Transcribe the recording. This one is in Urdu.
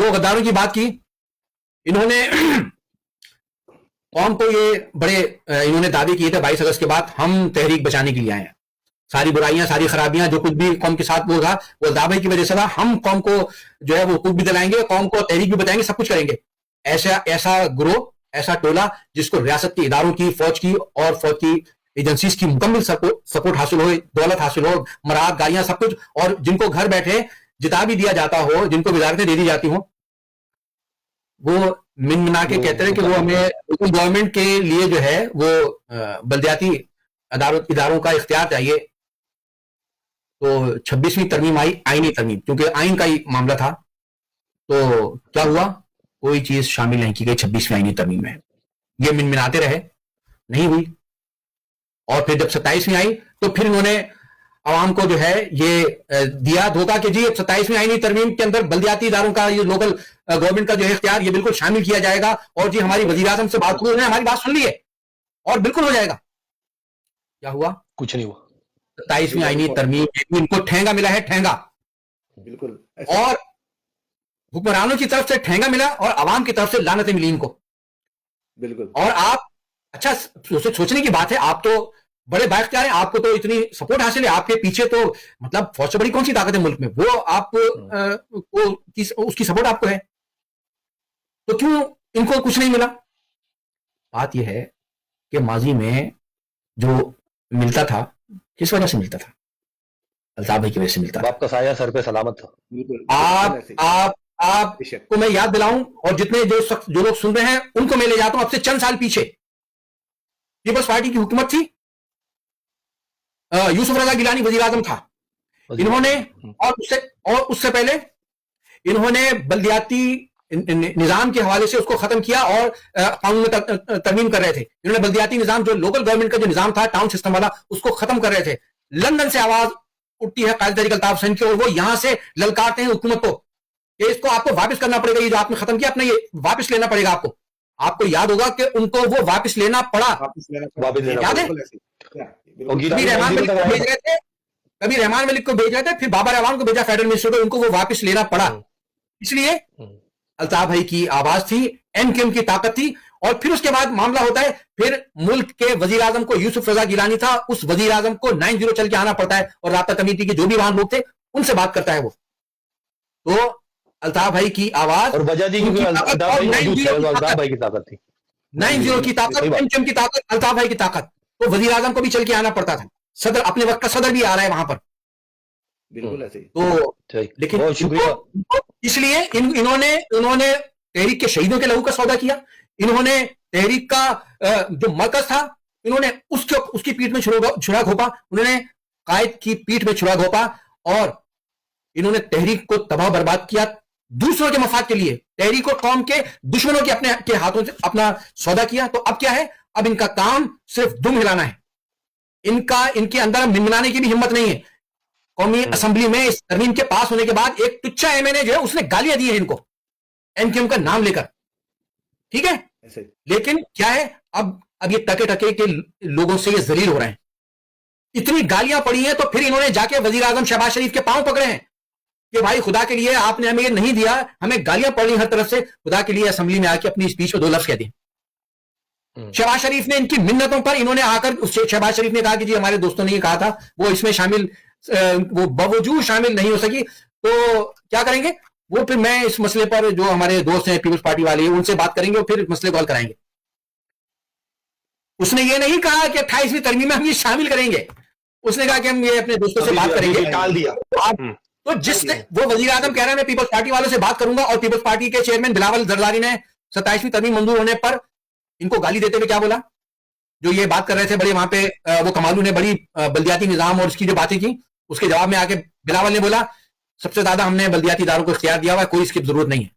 دو غداروں کی بات کی انہوں نے. قوم کو یہ بڑے انہوں نے دعوے کیے تھے 22 اگست کے بعد ہم تحریک بچانے کے لیے آئے ہیں, ساری برائیاں ساری خرابیاں جو کچھ بھی قوم کے ساتھ وہ تھا وہ دعوے کی وجہ سے تھا, ہم قوم کو جو ہے وہ حقوق بھی دلائیں گے, قوم کو تحریک بھی بتائیں گے, سب کچھ کریں گے. ایسا گروہ, ایسا ٹولہ جس کو ریاست کے اداروں کی, فوج کی اور فوج کی ایجنسیز کی مکمل سپورٹ حاصل ہو, دولت حاصل ہو, مراد گاڑیاں سب کچھ, اور جن کو گھر بیٹھے جتا بھی دیا جاتا ہو, جن کو وزارتیں دے دی جاتی ہوں, وہ من منا کے کہتے ہیں کہ وہ ہمیں گورنمنٹ کے لیے جو ہے وہ بلدیاتی اداروں کا اختیار چاہیے. تو 26ویں ترمیم آئی, آئینی ترمیم, کیونکہ آئین کا ہی معاملہ تھا. تو کیا ہوا, کوئی چیز شامل نہیں کی گئی 26ویں آئینی ترمیم میں. یہ من مناتے رہے, نہیں ہوئی. اور پھر جب 27ویں آئی تو پھر انہوں نے عوام کو جو ہے یہ دیا دھوکہ کہ جی 27ویں آئینی ترمیم کے اندر بلدیاتی اداروں کا, یہ لوکل گورنمنٹ کا جو ہے اختیار یہ بالکل شامل کیا جائے گا, اور جی ہماری وزیر اعظم سے بات ہوئی, انہوں نے ہماری بات سن لی ہے اور بالکل ہو جائے گا. کیا ہوا, کچھ نہیں ہوا. 27ویں آئینی ترمیم ان کو ٹھینگا ملا ہے, ٹھینگا. بالکل. اور حکمرانوں کی طرف سے ٹھینگا ملا اور عوام کی طرف سے لعنتیں ملی ان کو. بالکل. اور آپ اچھا سوچنے کی بات ہے, آپ تو بڑے بااختیار ہیں, آپ کو تو اتنی سپورٹ حاصل ہے, آپ کے پیچھے تو مطلب فوج سے بڑی کون سی طاقت ہے ملک میں, وہ آپ کو اس کی سپورٹ آپ کو ہے, تو کیوں ان کو کچھ نہیں ملا؟ بات یہ ہے کہ ماضی میں جو ملتا تھا کس وجہ سے ملتا تھا, الطاف بھائی کی وجہ سے ملتا تھا. آپ کا سایہ سر پہ سلامت تھا. آپ کو میں یاد دلاؤں, اور جتنے جو لوگ سن رہے ہیں ان کو میں لے جاتا ہوں اب سے چند سال پیچھے. پیپلز پارٹی کی حکومت تھی, یوسف رضا گیلانی وزیر اعظم تھا. انہوں نے اور اس سے پہلے انہوں نے بلدیاتی نظام کے حوالے سے اس کو ختم کیا اور قانون میں ترمیم کر رہے تھے. انہوں نے بلدیاتی نظام جو لوکل گورنمنٹ کا جو نظام تھا ٹاؤن سسٹم والا اس کو ختم کر رہے تھے. لندن سے آواز اٹھتی ہے قائد تحریک الطاف حسین کی, اور وہ یہاں سے للکارتے ہیں حکومت کو کہ اس کو آپ کو واپس کرنا پڑے گا, یہ جو آپ نے ختم کیا اپنا یہ واپس لینا پڑے گا آپ کو. آپ کو یاد ہوگا کہ ان کو وہ واپس لینا پڑا, یاد ہے؟ کبھی رحمان ملک کو بھیج رہے تھے, پھر بابر اعوان کو بھیجا فیڈرل منسٹر کو, ان کو وہ واپس لینا پڑا. اس لیے الطاف بھائی کی آواز تھی, این کیو ایم کی طاقت تھی. اور پھر اس کے بعد معاملہ ہوتا ہے, پھر ملک کے وزیر اعظم کو یوسف رضا گیلانی تھا, اس وزیر اعظم کو 90 چل کے آنا پڑتا ہے, اور رابطہ کمیٹی کے جو بھی وہاں لوگ تھے ان سے بات کرتا ہے وہ. تو الطاف بھائی کی آواز اور وجہ دی کیونکہ الطاف بھائی کی طاقت تھی, 90 کی طاقت, این کیو ایم کی طاقت, الطاف بھائی کی طاقت. تو وزیر اعظم کو بھی چل کے آنا پڑتا تھا, صدر اپنے وقت کا صدر بھی آ رہا ہے وہاں پر. بالکل ایسے. تو لیکن اس لیے انہوں نے تحریک کے شہیدوں کے لہو کا سودا کیا. انہوں نے تحریک کا جو مرکز تھا انہوں نے اس کی پیٹھ میں چھڑا گھونپا, انہوں نے قائد کی پیٹھ میں چھڑا گھونپا, اور انہوں نے تحریک کو تباہ برباد کیا دوسروں کے مفاد کے لیے. تحریک اور قوم کے دشمنوں کے ہاتھوں سے اپنا سودا کیا. تو اب کیا ہے, اب ان کا کام صرف دم ہلانا ہے. ان کے اندر منمنانے کی بھی ہمت نہیں ہے. قومی اسمبلی میں اس ترمیم کے پاس ہونے کے بعد ایک ٹچا ایم این اے جو ہے اس نے گالیاں دی ہیں ان کو این کیو ایم کا نام لے کر, ٹھیک ہے. لیکن کیا ہے, اب یہ ٹکے ٹکے کے لوگوں سے یہ ذلیل ہو رہے ہیں. اتنی گالیاں پڑی ہیں تو پھر انہوں نے جا کے وزیر اعظم شہباز شریف کے پاؤں پکڑے ہیں کہ بھائی خدا کے لیے آپ نے ہمیں یہ نہیں دیا, ہمیں گالیاں پڑ رہی ہر طرف سے, خدا کے لیے اسمبلی میں آ کے اپنی اسپیچ میں 2 لفظ کہہ دیں. شہباز شریف نے ان کی منتوں پر انہوں نے آ کر شہباز شریف نے کہا کہ جی ہمارے دوستوں نے یہ کہا تھا, وہ اس میں شامل وہ باوجود شامل نہیں ہو سکی, تو کیا کریں گے وہ, پھر میں اس مسئلے پر جو ہمارے دوست ہیں پیپلز پارٹی والے ان سے بات کریں گے اور پھر مسئلے کو حل کرائیں گے. اس نے یہ نہیں کہا کہ 28ویں ترمیم میں ہم یہ شامل کریں گے, اس نے کہا کہ ہم یہ اپنے دوستوں سے بات کریں گے, ٹال دیا. تو جس نے وہ وزیر اعظم کہہ رہے ہیں میں پیپلز پارٹی والوں سے بات کروں گا, اور پیپلز پارٹی کے چیئرمین بلاول زرداری نے 27ویں ترمیم منظور ہونے پر ان کو گالی دیتے ہوئے کیا بولا, جو یہ بات کر رہے تھے بڑے وہاں پہ وہ کمالو نے بڑی بلدیاتی نظام اور اس کی جو باتیں کی, اس کے جواب میں آ کے بلاول نے بولا سب سے زیادہ ہم نے بلدیاتی اداروں کو اختیار دیا ہوا ہے, کوئی اس کی ضرورت نہیں ہے.